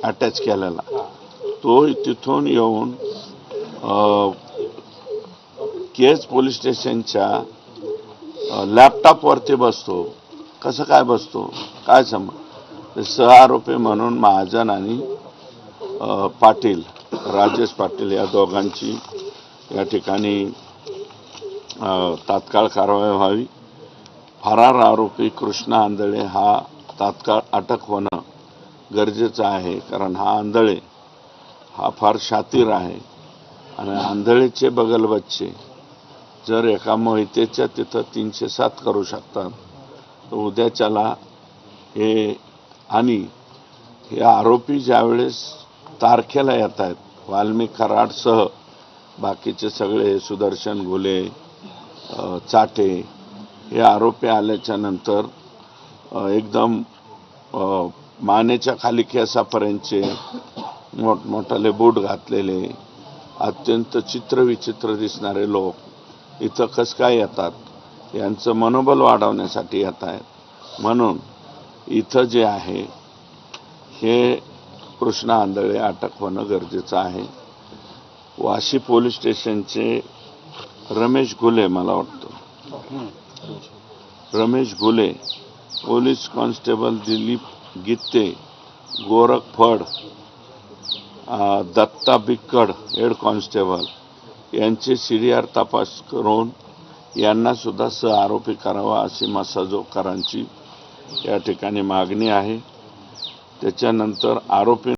Attach केलेला, तो तिथून येऊन केज पोलीस स्टेशनच्या लॅपटॉपवरती बसतो. कसं काय बसतो, काय संबंध? सह आरोपी म्हणून महाजन आणि पाटील, राजेश पाटील या दोघांची या ठिकाणी तात्काळ कारवाई व्हावी. फरार आरोपी कृष्णा आंधळे हा तात्काळ अटक होणं गरजेचं आहे, कारण हा आंधळे हा फार शातीर आहे आणि आंधळेचे बगल बच्चे जर एका मोहितेच्या तिथं 307 करू शकतात, तर उद्याच्याला हे आणि हे आरोपी ज्यावेळेस तारखेला येत आहेत, वाल्मिक कराडसह बाकीचे सगळे सुदर्शन घुले, चाटे हे आरोपी आल्याच्या नंतर एकदम मानेच्या खाली केसापर्यंतचे मोठमोठाले बूट घातलेले अत्यंत चित्रविचित्र दिसणारे लोक इथं कसं काय येतात, यांचं मनोबल वाढवण्यासाठी येत आहेत. म्हणून इथं जे आहे हे कृष्णा आंधळे अटक होणं गरजेचं आहे. वाशी पोलीस स्टेशनचे रमेश घुले, मला वाटतं रमेश घुले, पोलीस कॉन्स्टेबल दिलीप गित्ते, गोरख फड, दत्ता बिक्कड हेड कॉन्स्टेबल यांचे CDR तपास करून यांना सुद्धा सह आरोपी करावा अशी मसाजोगकरांची या ठिकाणी मागणी आहे. त्याच्यानंतर आरोपी